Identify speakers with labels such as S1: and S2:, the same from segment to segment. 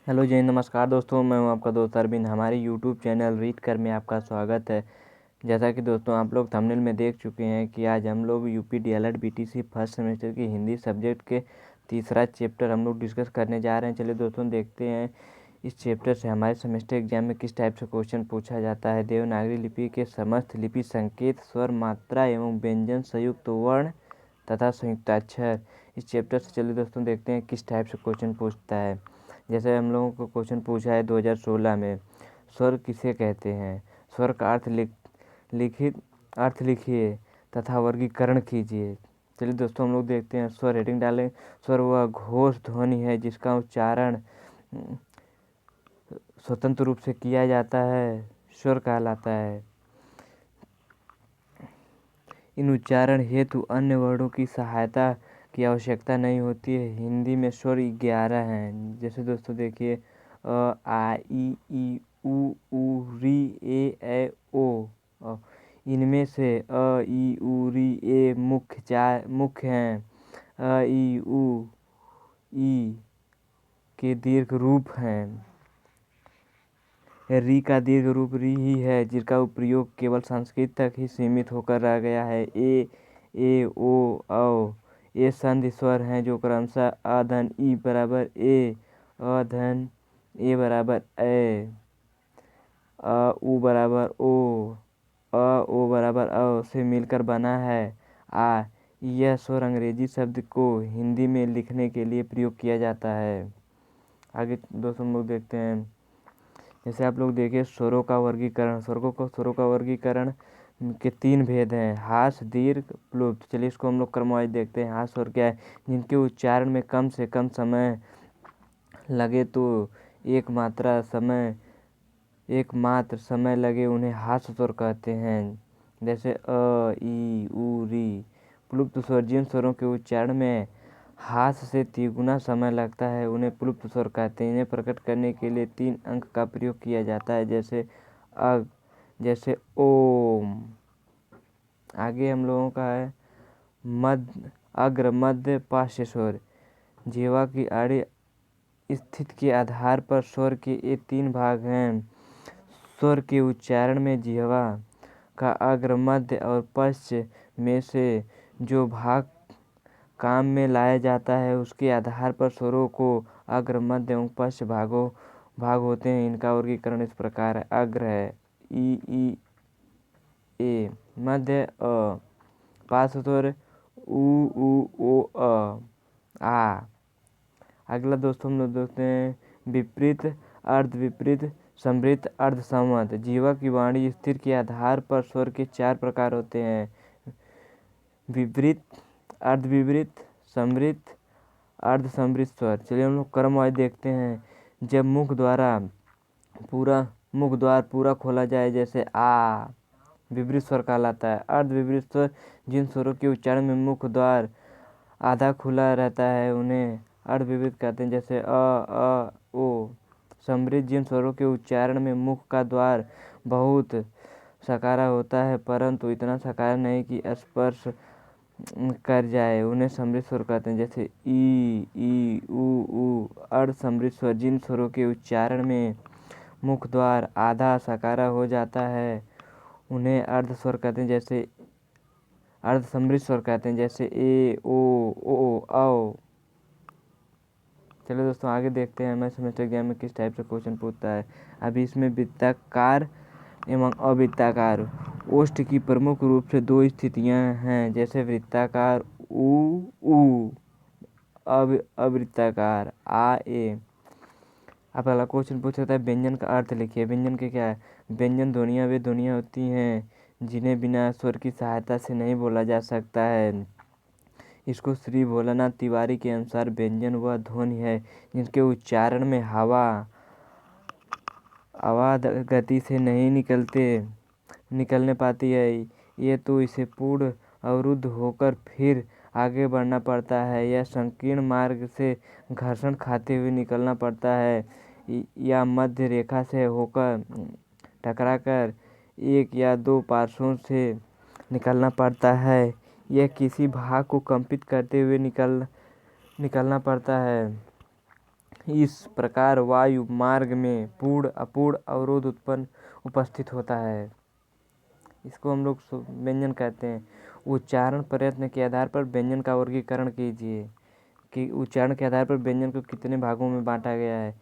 S1: Hello जी नमस्कार दोस्तों, मैं हूं आपका दोस्त अरविंद। हमारे यूट्यूब चैनल रीड कर में आपका स्वागत है। जैसा कि दोस्तों आप लोग थंबनेल में देख चुके हैं कि आज हम लोग UP DElEd BTC first semester की हिंदी सब्जेक्ट के तीसरा चैप्टर हम लोग डिस्कस करने जा रहे हैं। चलिए दोस्तों देखते हैं इस चैप्टर से हमारे सेमेस्टर एग्जाम में किस टाइप से क्वेश्चन पूछा जाता है। देवनागरी लिपि के समस्त लिपि संकेत, स्वर, मात्रा एवं व्यंजन, संयुक्त वर्ण तथा संयुक्ताक्षर। इस चैप्टर से चलिए दोस्तों देखते हैं किस टाइप से क्वेश्चन पूछता है। जैसे हम लोगों को क्वेश्चन पूछा है 2016 में, स्वर किसे कहते हैं? स्वर का लिखित अर्थ लिखिए तथा वर्गीकरण कीजिए। चलिए दोस्तों हम लोग देखते हैं। स्वर हेडिंग डालें। स्वर वह घोष ध्वनि है जिसका उच्चारण स्वतंत्र रूप से किया जाता है, स्वर कहलाता है। इन उच्चारण हेतु अन्य वर्णों की सहायता की आवश्यकता नहीं होती है। हिंदी में स्वर 11 हैं। जैसे दोस्तों देखिए आ ई ई उ री ए ओ। इनमें से ई उ री ए मुख्य हैं। ई उ ई के दीर्घ रूप हैं। री का दीर्घ रूप री ही है जिसका प्रयोग केवल संस्कृत तक ही सीमित होकर रह गया है। ए ओ औ ये संधि स्वर हैं जो क्रमशः अधन ई बराबर ए, अधन ए बराबर ए, उ बराबर ओ, ओ बराबर अ से मिलकर बना है आ। यह स्वर अंग्रेजी शब्द को हिंदी में लिखने के लिए प्रयोग किया जाता है। आगे दोस्तों हम लोग देखते हैं। जैसे आप लोग देखिए स्वरों का वर्गीकरण। स्वरों का वर्गीकरण के 3 भेद हैं, हास, दीर्घ, प्लुप्त। चलिए इसको हम लोग क्रमवाइज देखते हैं। हास स्वर क्या है? जिनके उच्चारण में कम से कम समय लगे तो एक मात्र समय लगे उन्हें हास स्वर कहते हैं। जैसे अ ई उ री। प्लुप्त स्वर जिन स्वरों के उच्चारण में हास से तिगुना समय लगता है उन्हें प्लुप्त स्वर कहते हैं। इन्हें प्रकट करने के लिए 3 अंक का प्रयोग किया जाता है, जैसे अग, जैसे ओम। आगे हम लोगों का है मध्य, अग्र, मध्य, पार्श्व स्वर। जिह्वा की आड़ी स्थिति के आधार पर स्वर के ये 3 भाग हैं। स्वर के उच्चारण में जिह्वा का अग्र, मध्य और पश्च में से जो भाग काम में लाया जाता है उसके आधार पर स्वरों को अग्र, मध्य एवं पश्च भाग होते हैं। इनका वर्गीकरण इस प्रकार है। अग्र है ई ए, मध्य अ, पार्श्व स्वर उ ओ आ। अगला दोस्तों हम लोग देखते हैं विपरीत, अर्ध विपरीत, समृद्ध, अर्ध समृद्ध। जिह्वा की वाणी स्थिर के आधार पर स्वर के 4 प्रकार होते हैं, विपरीत, अर्ध विपरीत, समृद्ध, अर्ध समृद्ध स्वर। चलिए हम लोग क्रमवाइज देखते हैं। जब मुख द्वार पूरा खोला जाए जैसे आ, विपरीत स्वर कहलाता है। अर्ध विपरीत स्वर जिन स्वरों के उच्चारण में मुख द्वार आधा खुला रहता है उन्हें अर्ध विपरीत कहते हैं, जैसे ओ। समृद्ध जिन स्वरों के उच्चारण में मुख का द्वार बहुत सकारा होता है परंतु इतना सकारा नहीं कि स्पर्श कर जाए उन्हें समृद्ध स्वर कहते हैं, जैसे ई उ। अर्ध समृद्ध स्वर जिन स्वरों के उच्चारण में मुख द्वार आधा सकारा हो जाता है उन्हें अर्ध स्वर कहते हैं, जैसे अर्ध समृद्ध स्वर कहते हैं, जैसे ए ओ औ। चलो दोस्तों आगे देखते हैं हमारे सेमेस्टर एग्जाम में किस टाइप से क्वेश्चन पूछता है। अभी इसमें वृत्ताकार एवं अवृत्ताकार ओष्ठ की प्रमुख रूप से 2 स्थितियां हैं, जैसे वृत्ताकार उ, अवृत्ताकार आ ए। अब अगला क्वेश्चन पूछा था व्यंजन का अर्थ लिखिए। व्यंजन के क्या है? व्यंजन ध्वनियाँ वे ध्वनियाँ होती हैं जिन्हें बिना स्वर की सहायता से नहीं बोला जा सकता है। इसको श्री भोलानाथ तिवारी के अनुसार व्यंजन वह ध्वनि है जिनके उच्चारण में हवा गति से नहीं निकलने पाती है। ये तो इसे पूर्ण अवरुद्ध होकर फिर आगे बढ़ना पड़ता है या संकीर्ण मार्ग से घर्षण खाते हुए निकलना पड़ता है या मध्य रेखा से होकर टकराकर 1 या 2 पार्श्वों से निकलना पड़ता है। यह किसी भाग को कंपित करते हुए निकलना पड़ता है। इस प्रकार वायु मार्ग में पूर्ण अपूर्ण अवरोध उपस्थित होता है। इसको हम लोग व्यंजन कहते हैं। उच्चारण प्रयत्न के आधार पर व्यंजन का वर्गीकरण कीजिए कि उच्चारण के आधार पर व्यंजन को कितने भागों में बांटा गया है।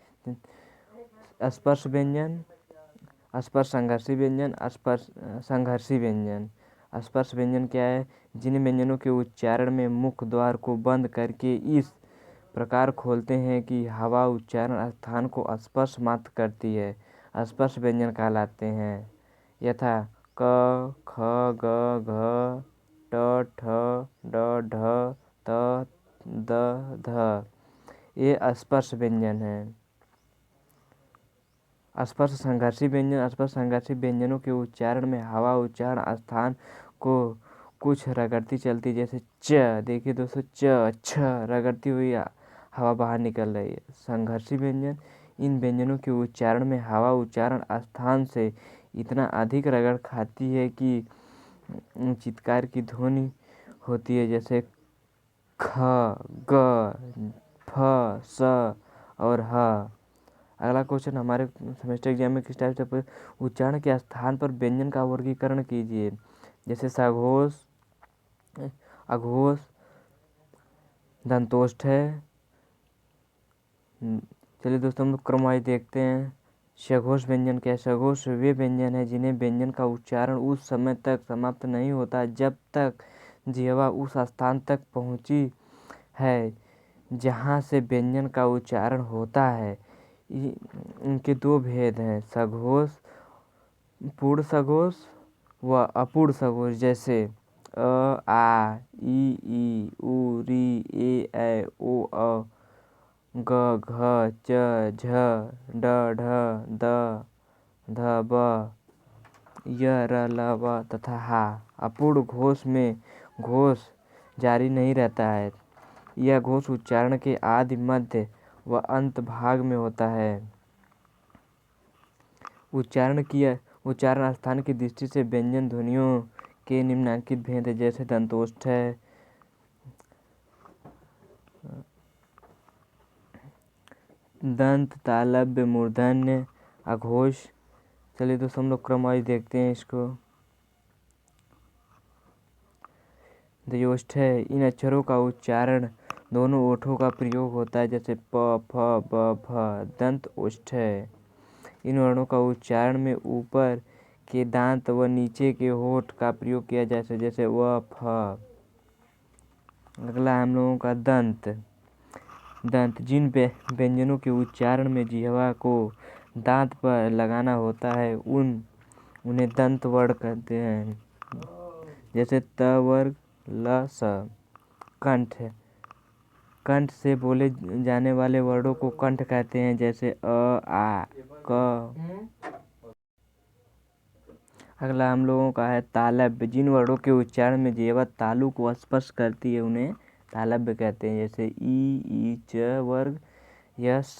S1: स्पर्श व्यंजन, स्पर्श संघर्षी व्यंजन, स्पर्श संघर्षी व्यंजन। स्पर्श व्यंजन क्या है? जिन व्यंजनों के उच्चारण में मुख द्वार को बंद करके इस प्रकार खोलते हैं कि हवा उच्चारण स्थान को स्पर्श मात्र करती है, स्पर्श व्यंजन कहलाते हैं। यथा क, ख, ग, घ, ट, ठ, ड, ढ, त, द, ध। ये स्पर्श व्यंजन है। स्पर्श संघर्षी व्यंजन, स्पर्श संघर्षी व्यंजनों के उच्चारण में हवा उच्चारण स्थान को कुछ रगड़ती चलती, जैसे च। देखिए दोस्तों, च, छ रगड़ती हुई हवा बाहर निकल रही है। संघर्षी व्यंजन, इन व्यंजनों के उच्चारण में हवा उच्चारण स्थान से इतना अधिक रगड़ खाती है कि चित्कार की ध्वनि होती है, जैसे ख, ग, फ, स और ह। अगला क्वेश्चन हमारे सेमेस्टर एग्जाम में किस टाइप से उच्चारण के स्थान पर व्यंजन का वर्गीकरण कीजिए। जैसे सघोष, अघोष, दंतोष्ठ है। चलिए दोस्तों, हम लोग क्रमवाइज देखते हैं। सघोष व्यंजन क्या है? सघोष वे व्यंजन है जिन्हें व्यंजन का उच्चारण उस समय तक समाप्त नहीं होता जब तक जिह्वा उस स्थान तक पहुंची है जहां से व्यंजन का उच्चारण होता है। इनके दो भेद हैं, सघोष, पूर्ण सघोष व अपूर्ण सघोष। जैसे अ, आ, ई, उ, री, ए, ऐ, ओ, औ, ग, घ, च, झ, ड, ढ, द, ध, ब, य, र, ल, व तथा हा। अपूर्ण घोष में घोष जारी नहीं रहता है। यह घोष उच्चारण के आदि, मध्य व अंत भाग में होता है। उच्चारण स्थान की दृष्टि से व्यंजन ध्वनियों के निम्नलिखित भेद है। जैसे दंतोष्ठ है, दंत, तालव्य, मूर्धन्य, अघोष। चलिए दोस्तों, हम लोग क्रमवाइज देखते हैं इसको। दयोष्ठ है, इन अक्षरों का उच्चारण दोनों ओठों का प्रयोग होता है, जैसे प, फ, ब, भ। दंत ओष्ठ है, इन वर्णों का उच्चारण में ऊपर के दांत व नीचे के होठ का प्रयोग किया जाता है, जैसे व, फ। अगला हम लोगों का दंत। दंत, जिन व्यंजनों के उच्चारण में जिह्वा को दांत पर लगाना होता है उन्हें दंत वर्ण कहते हैं, जैसे त वर्ग, ल, स। कंठ, कंठ से बोले जाने वाले वर्णों को कंठ कहते हैं, जैसे अ, आ, क। अगला हम लोगों का है तालव्य, जिन वर्णों के उच्चारण में जिह्वा तालु को स्पर्श करती है उन्हें तालव्य कहते हैं, जैसे ई, च वर्ग, य, स।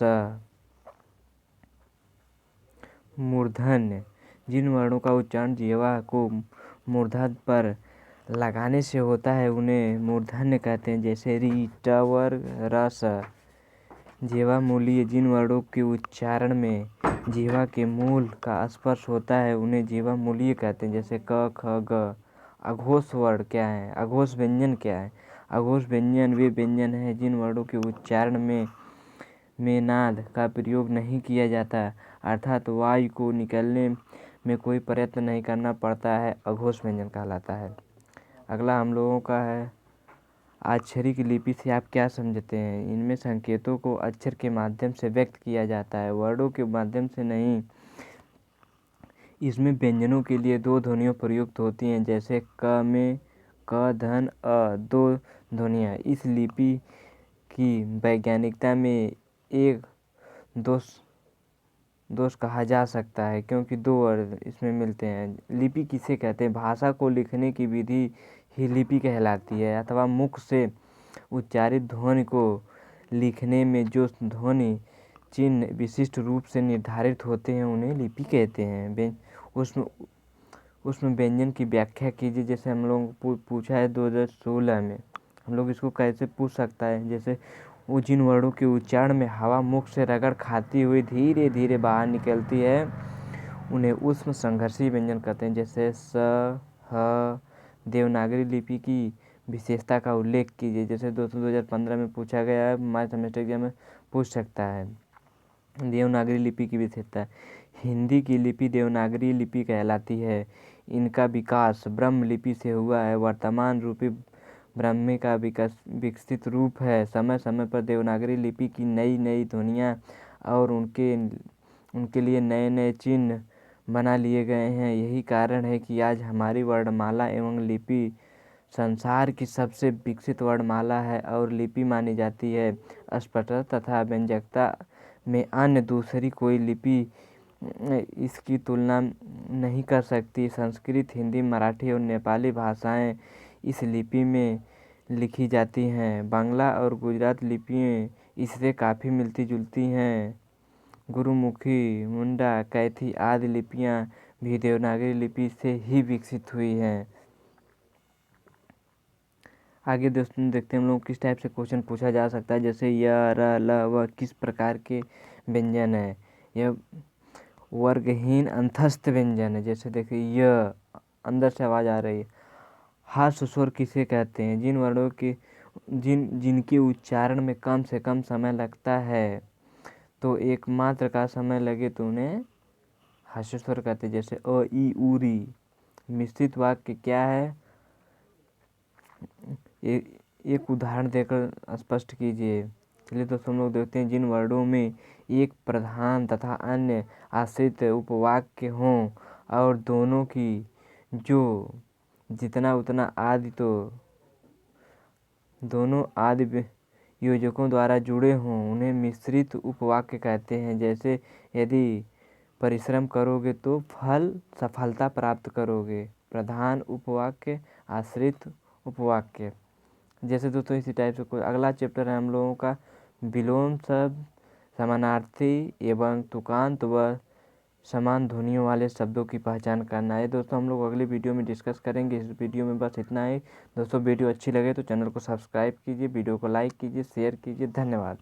S1: मूर्धन्य, जिन वर्णों का उच्चारण जिह्वा को मूर्धा पर लगाने से होता है उन्हें मूर्धन्य कहते हैं, जैसे री, ट वर्ग, र, स। जिह्वा मूलीय, जिन वर्णों के उच्चारण में जिह्वा के मूल का स्पर्श होता है उन्हें जिह्वा मूलीय कहते हैं, जैसे क, ख, ग। अघोष वर्ण क्या है? अघोष व्यंजन क्या है? अघोष व्यंजन वे व्यंजन है जिन वर्णों के उच्चारण में नाद का प्रयोग नहीं किया जाता, अर्थात वायु को निकलने में कोई प्रयत्न नहीं करना पड़ता है, अघोष व्यंजन कहलाता है। अगला हम लोगों का है अक्षरिक लिपि से आप क्या समझते हैं? इनमें संकेतों को अक्षर के माध्यम से व्यक्त किया जाता है, वर्णों के माध्यम से नहीं। इसमें व्यंजनों के लिए दो ध्वनियाँ प्रयुक्त होती हैं, जैसे क में क, धन, अ, दो ध्वनियाँ। इस लिपि की वैज्ञानिकता में एक दोष कहा जा सकता है, क्योंकि दो वर्ड इसमें मिलते हैं। लिपि किसे कहते हैं? भाषा को लिखने की विधि ही लिपि कहलाती है, अथवा मुख से उच्चारित ध्वनि को लिखने में जो ध्वनि चिन्ह विशिष्ट रूप से निर्धारित होते हैं उन्हें लिपि कहते हैं। उसमें व्यंजन की व्याख्या कीजिए। जैसे हम लोग पूछा है 2016 में, हम लोग इसको कैसे पूछ सकता है, जैसे जिन वर्णों के उच्चारण में हवा मुख से रगड़ खाती हुई धीरे धीरे बाहर निकलती है उन्हें ऊष्म संघर्षी व्यंजन कहते हैं। जैसे स, ह। देवनागरी लिपि की विशेषता का उल्लेख कीजिए। जैसे दोस्तों 2015 में पूछा गया है, हमारे सेमेस्टर एग्जाम में पूछ सकता है। देवनागरी लिपि की विशेषता, हिंदी की लिपि देवनागरी लिपि कहलाती है। इनका विकास ब्रह्म लिपि से हुआ है। वर्तमान रूपी ब्राह्मी का विकसित रूप है। समय समय पर देवनागरी लिपि की नई नई ध्वनियाँ और उनके लिए नए नए चिन्ह बना लिए गए हैं। यही कारण है कि आज हमारी वर्णमाला एवं लिपि संसार की सबसे विकसित वर्णमाला है और लिपि मानी जाती है। स्पष्टता तथा व्यंजकता में अन्य दूसरी कोई लिपि इसकी तुलना नहीं कर सकती। संस्कृत, हिंदी, मराठी और नेपाली भाषाएं इस लिपि में लिखी जाती हैं। बांग्ला और गुजरात लिपियाँ इससे काफ़ी मिलती जुलती हैं। गुरुमुखी, मुंडा, कैथी आदि लिपियाँ भी देवनागरी लिपि से ही विकसित हुई हैं। आगे दोस्तों देखते हैं हम लोग किस टाइप से क्वेश्चन पूछा जा सकता है। जैसे य, र, ल, व किस प्रकार के व्यंजन है। यह वर्गहीन अंतस्थ व्यंजन है। जैसे देखिए य अंदर से आवाज़ आ रही है। हास्य स्वर किसे कहते हैं। जिन वर्णों के जिनके उच्चारण में कम से कम समय लगता है तो एक मात्र का समय लगे तो उन्हें हास्य स्वर कहते हैं। जैसे अ, ई, उ, री। मिश्रित वाक्य क्या है, एक उदाहरण देकर स्पष्ट कीजिए। चलिए दोस्तों हम लोग देखते हैं। जिन वर्णों में एक प्रधान तथा अन्य आश्रित उपवाक्य हों और दोनों की जो जितना उतना आदि तो दोनों आदि योजकों द्वारा जुड़े हों उन्हें मिश्रित उपवाक्य कहते हैं। जैसे यदि परिश्रम करोगे तो सफलता प्राप्त करोगे। प्रधान उपवाक्य, आश्रित उपवाक्य। जैसे दोस्तों इसी टाइप से कोई अगला चैप्टर है हम लोगों का विलोम शब्द, समानार्थी एवं तुकांत व समान ध्वनियों वाले शब्दों की पहचान करना है। दोस्तों हम लोग अगली वीडियो में डिस्कस करेंगे। इस वीडियो में बस इतना ही। दोस्तों वीडियो अच्छी लगे तो चैनल को सब्सक्राइब कीजिए, वीडियो को लाइक कीजिए, शेयर कीजिए। धन्यवाद।